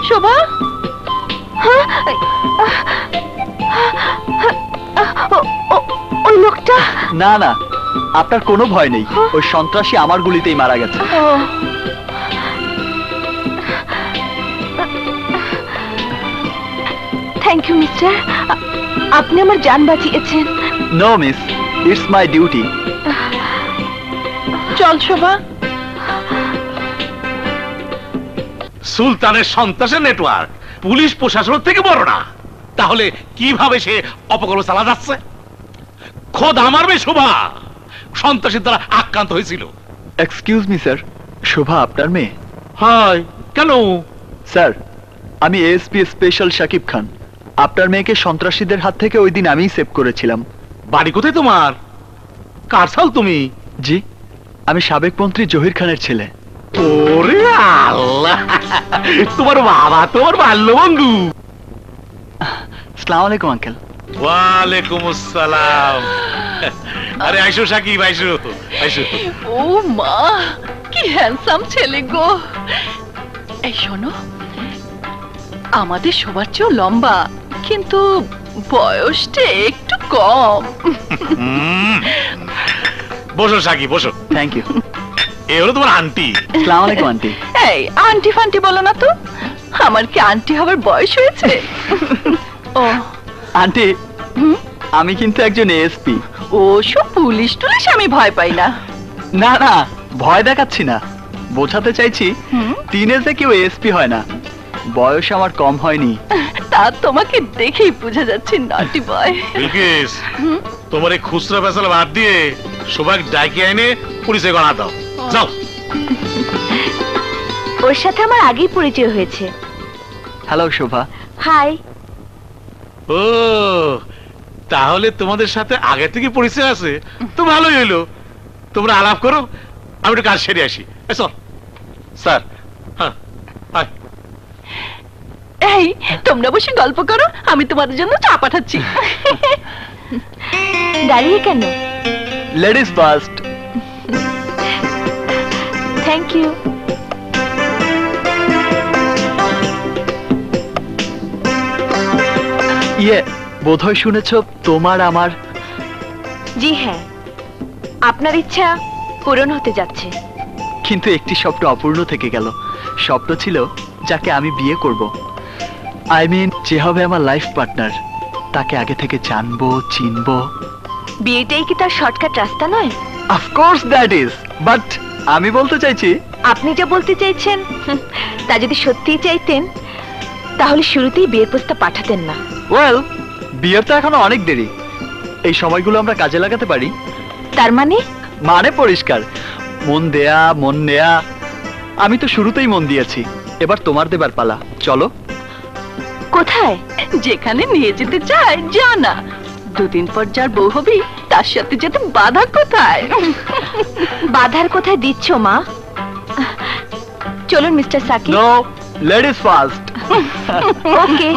শোভা, ওই লোকটা? না না, আপনার কোনো ভয় নেই, ওই সন্ত্রাসী আমার গুলিতেই মারা গেছে। থ্যাংক ইউ মিস্টার, আপনি আমার জান বাঁচিয়েছেন। No miss, it's my duty. চল শোভা। সুলতানের সন্ত্রাসের নেটওয়ার্ক পুলিশ প্রশাসন থেকে বড় না, তাহলে কিভাবে সে অপকর্ম চালা যাচ্ছে? খোদ আমার মেয়ে শোভা সন্ত্রাসীর দ্বারা আক্রান্ত হয়েছিল। এক্সকিউজ মি স্যার, শোভা আপনার মেয়ে? হয় কেন? স্যার, আমি এএসপি স্পেশাল শাকিব খান। আপনার মেয়েকে সন্ত্রাসীদের হাত থেকে ওই দিন আমিই সেভ করেছিলাম। বাড়ি কোথায় তোমার? কার সাল তুমি? জি, আমি সাবেক মন্ত্রী জহির খানের ছেলে। ওরে আল্লাহ, তোমার বাবা তোমার বাল্য বন্ধু। আসসালামু আলাইকুম আঙ্কেল। ওয়ালাইকুম আসসালাম। আরে আইসো সাকিব, আইসো আইসো। ও মা, কি হ্যান্ডসাম ছেলে গো। এই শোনো, আমাদের সবার চেয়েও লম্বা, কিন্তু বয়সটা একটু কম। বসো সাকিব, বসো। Thank you. এ হলো তোমার আন্টি। আসসালামু আলাইকুম আন্টি। এই আন্টি ফান্টি বলো না তো, আমার কি আন্টি হবার বয়স হয়েছে? ও আন্টি, আমি কিন্তু একজন এএসপি। ও সব পুলিশ টুলিশ আমি ভয় পাই না। না না, ভয় দেখাচ্ছি না, বোঝাতে চাইছি টিনেজে কেউ এএসপি হয় না। বয়স আমার কম হয়নি। তা তোমাকে দেখেই বোঝা যাচ্ছে নটি বয়। বিলকিস, তোমার এই খুচরা পেছাল বাদ দিয়ে সবাই ডাইকে এনে পুলিশে গণা দাও, যাও। ওর সাথে আমার আগেই পরিচয় হয়েছে। হ্যালো শোভা। হাই। ও, তাহলে তোমাদের সাথে আগে থেকে পরিচয় আছে, তো ভালোই হইলো। তোমরা আলাপ করো, আমি একটু কাজ সেরে আসি। চল স্যার। হ্যাঁ, এই তোমরা বসে গল্প করো, আমি তোমাদের জন্য চা পাঠাচ্ছি। দাঁড়িয়ে কেন? Ladies first. Thank you. ইয়ে, বোধহয় শুনেছ তোমার আমার। জি হ্যাঁ, আপনার ইচ্ছা পূরণ হতে যাচ্ছে। কিন্তু একটি স্বপ্ন অপূর্ণ থেকে গেল। স্বপ্ন ছিল যাকে আমি বিয়ে করব। আই মিন, যে হবে আমার লাইফ পার্টনার, তাকে আগে থেকে জানবো, চিনবো। বিয়েটাই কি তার শর্টকাট রাস্তা নয়? অফকোর্স দ্যাট ইজ, বাট আমি বলতে চাইছি। আপনি যা বলতে চাইছেন তা যদি সত্যিই চাইতেন, তাহলে শুরুতেই বিয়ের প্রস্তাব পাঠাতেন না। ওয়েল, বিয়ের তো এখনো অনেক দেরি। এই সময়গুলো আমরা কাজে লাগাতে পারি। তার মানে? মানে পরিষ্কার, মন দেয়া, মন নেয়া। আমি তো শুরুতেই মন দিয়েছি, এবার তোমার দেবার পালা। চলো। কোথায়? যেখানে নিয়ে যেতে চায় যা না। দুদিন পর যার বউ হবি তার সাথে যেতে বাধা কোথায়? বাধার কোথায় দিচ্ছ মা? চলুন mister Sakib. No, ladies first. Okay.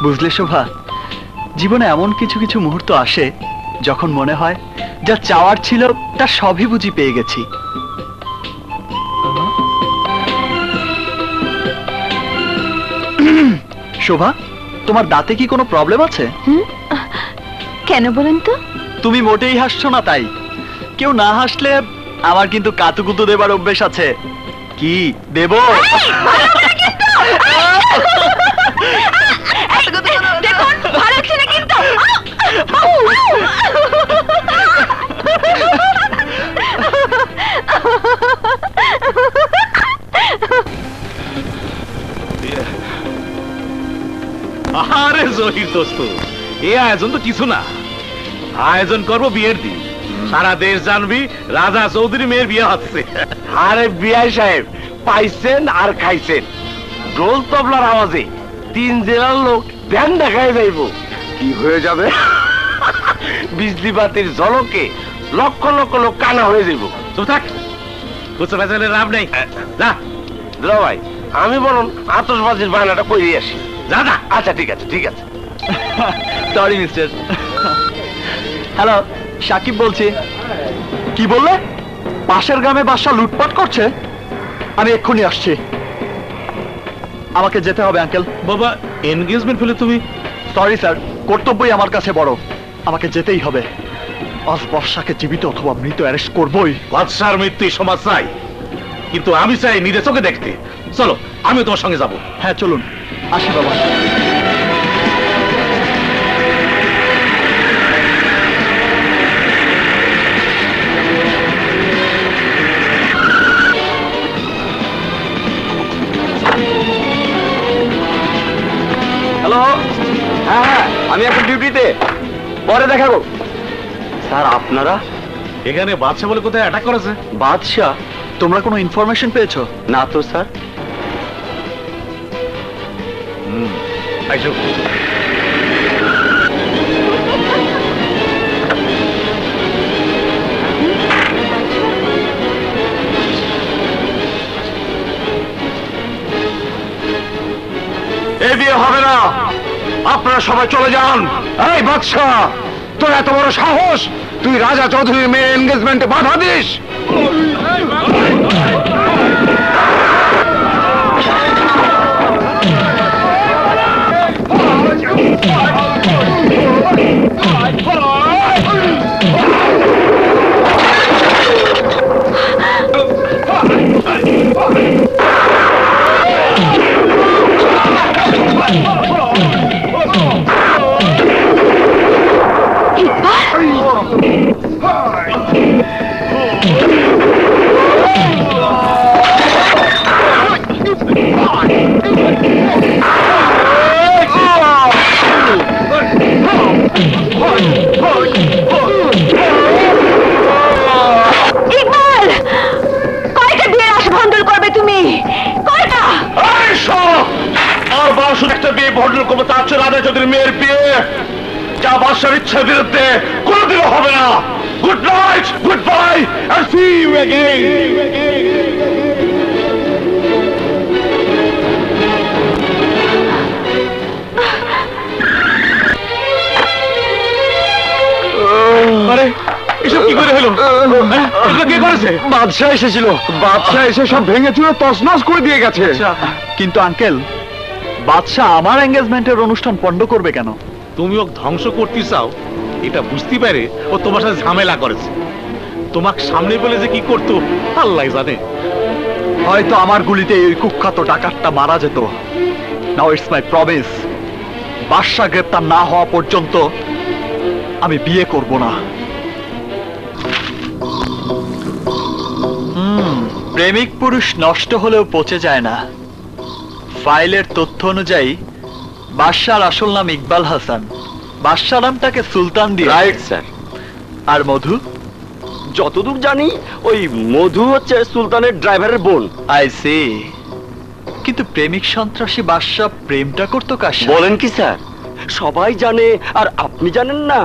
বুঝলে শোভা, জীবনে এমন কিছু কিছু মুহূর্ত আসে যখন মনে হয় যা চাওয়ার ছিল তা সবই বুঝি পেয়ে গেছি। শোভা, তোমার দাঁতে কি কোনো প্রবলেম আছে? কেন বলেন তো? তুমি মোটেই হাসছো না তাই। কেউ না হাসলে আমার কিন্তু কাতুকুতু দেবার অভ্যেস আছে। কি দেব? দেখুন, ভালো লাগছে না কিন্তু। আরে জহির দোস্ত, এই আয়োজন তো কিছু না। আয়োজন করবো বিয়ের দিন, সারা দেশ জানবি রাজা চৌধুরী মেয়ের বিয়ে হচ্ছে। আরে বিআই সাহেব, পাইছেন আর খাইছেন। ঢোল তবলার আওয়াজে 3 জেলার লোক ধ্যান দেখায় যাইব। কি হয়ে যাবে? বিজলি বাতির ঝলকে লক্ষ লক্ষ লোক কানা হয়ে যাইব। তো থাক, বুঝতে পারছেন লাভ নেই যা দুলা ভাই আমি বলুন আতশবাজির বায়নাটা করে আসি। যা যা আচ্ছা ঠিক আছে ঠিক আছে। Sorry mister. হ্যালো, সাকিব বলছি। কি বললে? পাশের গ্রামে বাসা লুটপাট করছে? আমি এক্ষুনি আসছি। আমাকে যেতে হবে আঙ্কেল। বাবা এনগেজমেন্ট ফেলে তুমি? সরি স্যার, কর্তব্যই আমার কাছে বড়। আমাকে যেতেই হবে। আজ বর্ষাকে জীবিত অথবা মৃত অ্যারেস্ট করবই। বাদশার মৃত্যু সমাজ চাই, কিন্তু আমি চাই নিজের চোখে দেখতে। চলো আমিও তোমার সঙ্গে যাব। হ্যাঁ চলুন, আসি বাবা। হ্যালো, হ্যাঁ হ্যাঁ আমি এখন ডিউটিতে, পরে দেখাবো। স্যার আপনারা? এখানে বাদশা বলে কোথায় অ্যাটাক করেছে? বাদশাহ? তোমরা কোনো ইনফরমেশন পেয়েছো? না তো স্যার। আইসো। এই বিয়ে হবে না, আপনারা সবাই চলে যান। এই বাদশাহ, তোর এত বড় সাহস, তুই রাজা চৌধুরীর মেয়ের এনগেজমেন্টে বাধা দিস? রাজা চৌধুরীর মেয়ের বিয়ে যা বাদশার ইচ্ছার বিরুদ্ধে কোনোদিনও হবে না। Good night, good bye, and see you again. আরে এসব কি করে হলো? এগুলো কে করেছে? বাদশাহ এসেছিল, বাদশাহ এসে সব ভেঙে চুরে তছনছ করে দিয়ে গেছে। কিন্তু আঙ্কেল, বাদশাহ আমার এঙ্গেজমেন্টের অনুষ্ঠান পণ্ড করবে কেন? তুমি ওকে ধ্বংস করতে চাও এটা বুঝতে পারে ও তোমার সাথে ঝামেলা করেছে। তোমাকে সামনে বলে যে কি করতো আল্লাহ জানে। হয়তো আমার গুলিতে ওই কুখ্যাত ডাকাতটা মারা যেত। নাও ইটস মাই প্রমিস, বাদশাহ গ্রেপ্তার না হওয়া পর্যন্ত আমি বিয়ে করব না। প্রেমিক পুরুষ নষ্ট হলেও পচে যায় না। ফাইলের তথ্য অনুযায়ী বাদশার আসল নাম ইকবাল হাসান। বাদশা নামটাকে সুলতান দিয়ে। Right sir. আর মধু? যতদূর জানি ওই মধু হচ্ছে সুলতানের ড্রাইভারের বোন। I see. কিন্তু প্রেমিক সন্ত্রাসী বাদশা প্রেমটা করতো কার সাথে? বলেন কি স্যার, সবাই জানে আর আপনি জানেন না?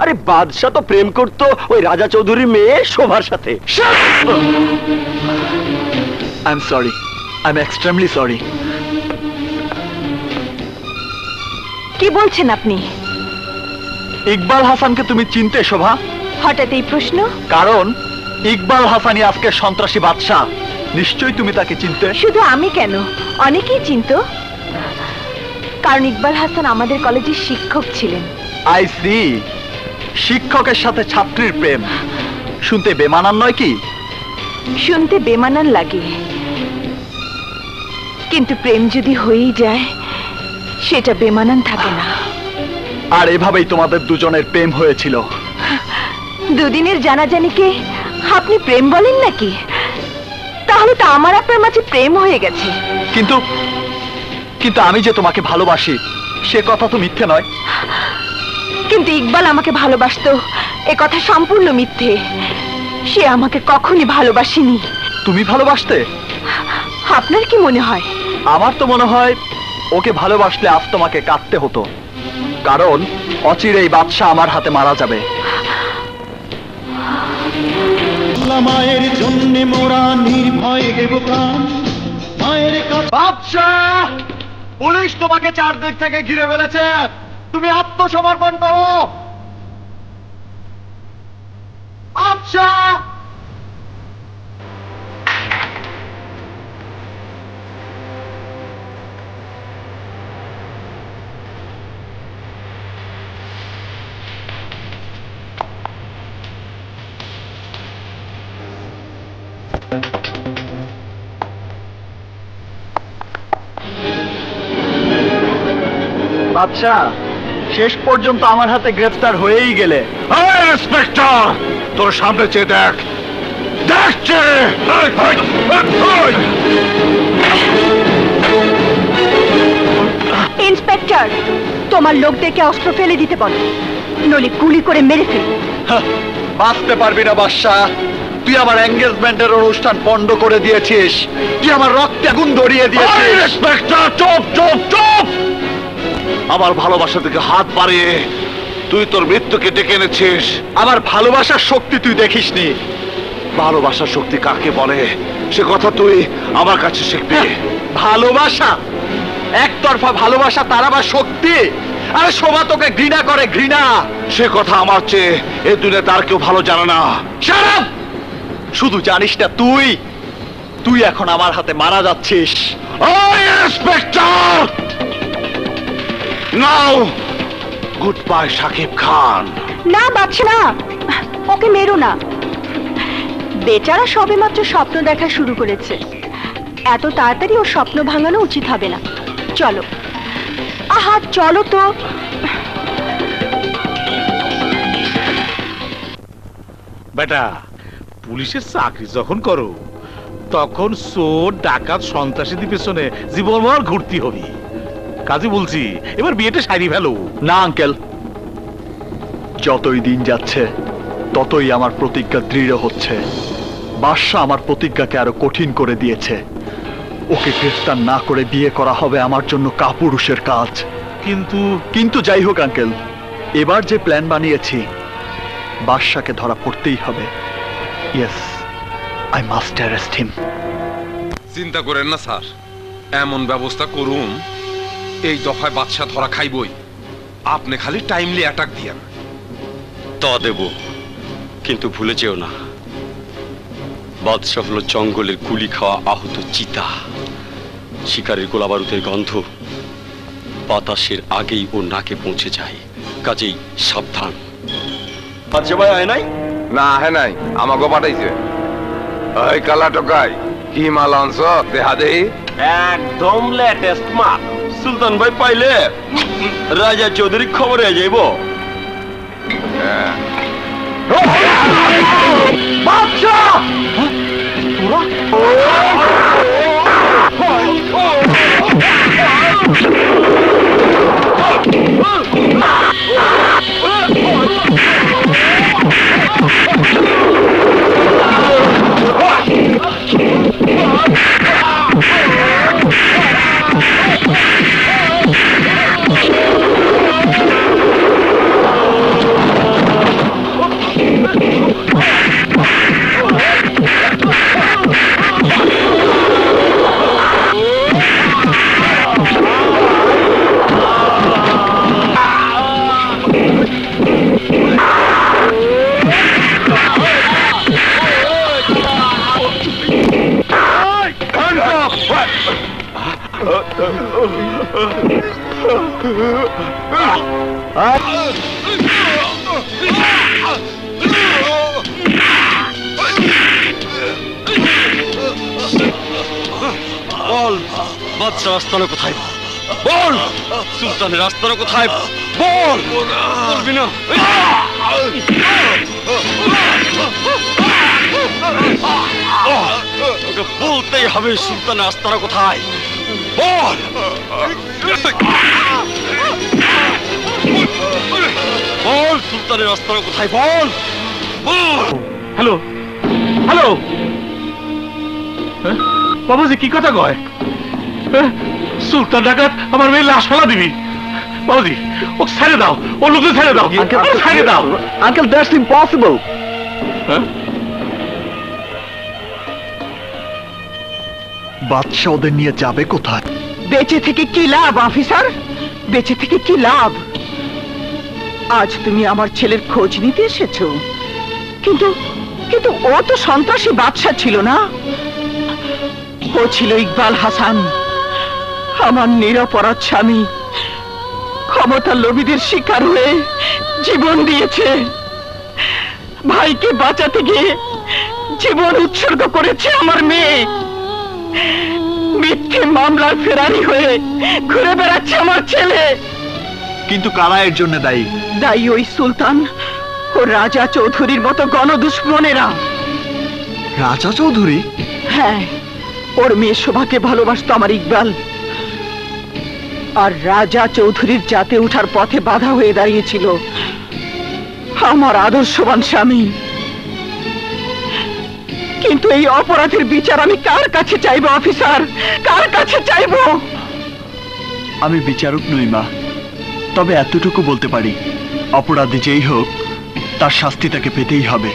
আরে বাদশা তো প্রেম করতো ওই রাজা চৌধুরীর মেয়ে শোভার সাথে। I am sorry, I am extremely sorry. কি বলছেন আপনি? ইকবাল হাসানকে তুমি চিনতে শোভা? হঠাৎ এই প্রশ্ন? কারণ ইকবাল হাসানই আজকে সন্ত্রাসী বাদশা। নিশ্চয়ই তুমি তাকে চিনতে। শুধু আমি কেন, অনেকেই চিনত। কারণ ইকবাল হাসান আমাদের কলেজের শিক্ষক ছিলেন। I see. শিক্ষকের সাথে ছাত্রীর প্রেম শুনতে বেমানান নয় কি? শুনতে বেমানান লাগে, কিন্তু প্রেম যদি হয়েই যায় সেটা বেমানান থাকে না। আর এভাবেই তোমাদের দুজনের প্রেম হয়েছিল। দুদিনের জানাজানিকে আপনি প্রেম বলেন নাকি? তাহলে তো আমার আপনার মাঝে প্রেম হয়ে গেছে। কিন্তু কিন্তু আমি যে তোমাকে ভালোবাসি সে কথা তো মিথ্যে নয়। কিন্তু ইকবাল আমাকে ভালোবাসতো এ কথা সম্পূর্ণ মিথ্যে। সে আমাকে কখনই ভালোবাসেনি। তুমি ভালোবাসতে? আপনার কি মনে হয়? আমার তো মনে হয় ওকে ভালোবাসলে আজ তোমাকে কাঁদতে হতো, কারণ অচিরেই বাদশা আমার হাতে মারা যাবে। বাংলা মায়ের জন্য মোরা নির্ভয়ে দেব প্রাণ। মায়ের বাদশাহ, পুলিশ তোমাকে চারদিক থেকে ঘিরে ফেলেছে, তুমি আত্মসমর্পণ করো। বাদশাহ, বাদশাহ, শেষ পর্যন্ত আমার হাতে গ্রেফতার হয়েই গেলে। ইন্সপেক্টর, তোর সামনে চেয়ে দেখ, দেখছে। ইন্সপেক্টর, তোমার লোকদেরকে অস্ত্র ফেলে দিতে বলো, নলি গুলি করে মেরে ফেল। বাঁচতে পারবি না বাদশাহ, তুই আমার এঙ্গেজমেন্টের অনুষ্ঠান বন্ধ করে দিয়েছিস, তুই আমার রক্তে আগুন ধরিয়ে দিয়েছিস। ইন্সপেক্টর, চুপ চুপ চুপ! আমার ভালোবাসা থেকে হাত বাড়িয়ে তুই তোর মৃত্যুকে ডেকে এনেছিস। আমার ভালোবাসার শক্তি তুই দেখিসনি। ভালোবাসার শক্তি কাকে বলে সে কথা তুই আমার কাছে শিখবি। ভালোবাসা, একতরফা ভালোবাসা, তার আবার শক্তি? আরে শোভা তোকে ঘৃণা করে, ঘৃণা। সে কথা আমার চেয়ে এই দুনিয়াতে আর কেউ ভালো জানে না। Shut up! শুধু জানিস না তুই, তুই এখন আমার হাতে মারা যাচ্ছিস। ওই ইন্সপেক্টর, নাও গুড বাই শাকিব খান। না বাচ্চা না, ওকে মেরো না। বেচারা সবেমাত্র স্বপ্ন দেখা শুরু করেছে, এত তাড়াতাড়ি ওর স্বপ্ন ভাঙানো উচিত হবে না। চলো, আহা চলো তো। বেটা, পুলিশের চাকরি যখন করো তখন চোর, ডাকাত, সন্ত্রাসীদের পেছনে জীবনভর ঘুরতে হবি। কাজে বলছি, এবার বিয়েটা সারি ফেলো। না আঙ্কেল, যতই দিন যাচ্ছে ততই আমার প্রতিজ্ঞা দৃঢ় হচ্ছে। বাদশা আমার প্রতিজ্ঞাকে আরো কঠিন করে দিয়েছে। ওকে গ্রেফতার না করে বিয়ে করা হবে আমার জন্য কাপুরুষের কাজ। কিন্তু যাই হোক আঙ্কেল, এবার যে প্ল্যান বানিয়েছি, বাদশাকে ধরা পড়তেই হবে। Yes, I must arrest him. চিন্তা করেন না স্যার, এমন ব্যবস্থা করুন এই দফায় বাদশা ধরা খাইবই। আপনি খালি টাইমলি অ্যাটাক দিয়েন। তা দেব, কিন্তু ভুলে যেও না, বাদশা হলো জঙ্গলের গুলি খাওয়া আহত চিতা। শিকারের গোলাবারুদের গন্ধ বাতাসের আগেই ওর নাকে পৌঁছে যায়, কাজেই সাবধান। বাদশা ভাই আয় নাই? না হে নাই, আমাকে পাঠাইছে। ওই কালা টোকাই, কি মাল আনছ দেহা দেহি? একদম লেটেস্ট মাল। সুলতান ভাই পাইলে রাজা চৌধুরী খবর হয়ে যাইব। বল, বাদশার আস্তানা কোথায়? বল, সুলতানের আস্তানা কোথায়? বল, বলবি না? ওকে বলতেই হবে সুলতানের আস্তানা কোথায়। বল, বল, সুলতানের আস্তানা কোথায়? বল, বল। হ্যালো, হ্যালো, বাবাজি কি কথা কয়? সুলতান ডাকাত আমার মেয়ে লাশ ফেলা দিবি? বাবাজি, ও ছেড়ে দাও, ও লোককে ছেড়ে দাও, ছেড়ে দাও। Uncle, that's impossible. বাদশা ওদের নিয়ে যাবে কোথায়? বেঁচে থেকে কি লাভ অফিসার, বেঁচে থেকে কি লাভ? আজ তুমি আমার ছেলের খোঁজ নিতে এসেছো, কিন্তু কিন্তু ও তো সন্ত্রাসী বাদশা ছিল না, ও ছিল ইকবাল হাসান, আমার নিরপরাধ স্বামী। ক্ষমতার লোভীদের শিকার হয়ে জীবন দিয়েছে, ভাইকে বাঁচাতে গিয়ে জীবন উৎসর্গ করেছে আমার মেয়ে। মিথ্যে মামলার ফেরারি হয়ে ঘুরে বেড়াচ্ছে আমার ছেলে। কিন্তু কারা এর জন্য দায়ী? দায়ী ওই সুলতান ও রাজা চৌধুরীর মতো গণদুশ্মনেরা। রাজা চৌধুরী? হ্যাঁ, ওর মেয়ে শোভাকে ভালোবাসতো আমার ইকবাল, আর রাজা চৌধুরীর জাতে উঠার পথে বাধা হয়ে দাঁড়িয়েছিল আমার আদর্শবান স্বামী। কিন্তু এই অপরাধের বিচার আমি কার কাছে চাইবো অফিসার, কার কাছে চাইবো? আমি বিচারক নই মা, তবে এতটুকু বলতে পারি, অপরাধী যেই হোক তার শাস্তি তাকে পেতেই হবে।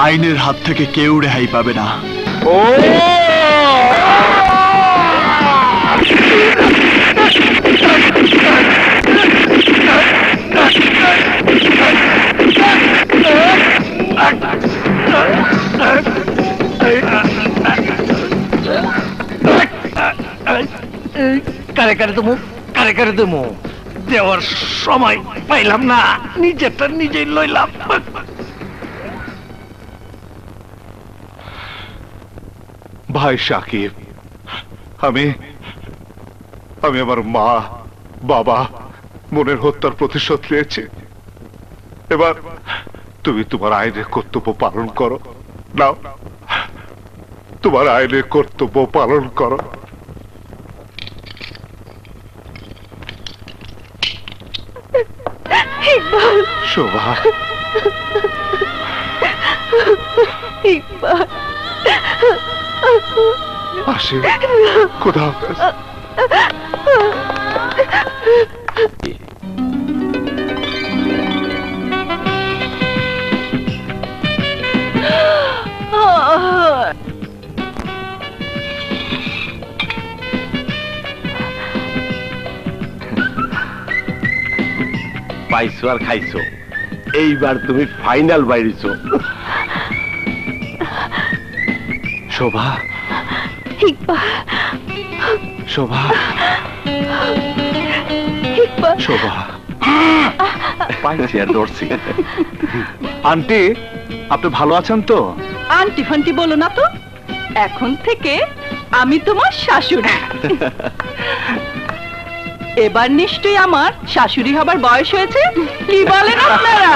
আইনের হাত থেকে কেউ রেহাই পাবে না। কারে কারে দেবো, কারে কারে দেবো, দেওয়ার সময় পাইলাম না, নিজেরটা নিজেই লইলাম। ভাই সাকিব, আমি আমার মা, বাবা, বোনের হত্যার প্রতিশোধ নিয়েছি। এবার তুমি তোমার আইনের কর্তব্য পালন করো। নাও, তোমার আইনের কর্তব্য পালন করো। শোভা, আসি, খোদা হাফেজ। পাইছো আর খাইছো, এইবার তুমি ফাইনাল বাইরেছো। শোভা, শোভা, শোভা, পাইছি আর ধরছি। আন্টি, আপনি ভালো আছেন তো? আন্টি ফান্টি বলো না তো, এখন থেকে আমি তোমার শাশুড়ি। এবার নিশ্চয়ই আমার শাশুড়ি হবার বয়স হয়েছে, কি বলেন আপনারা?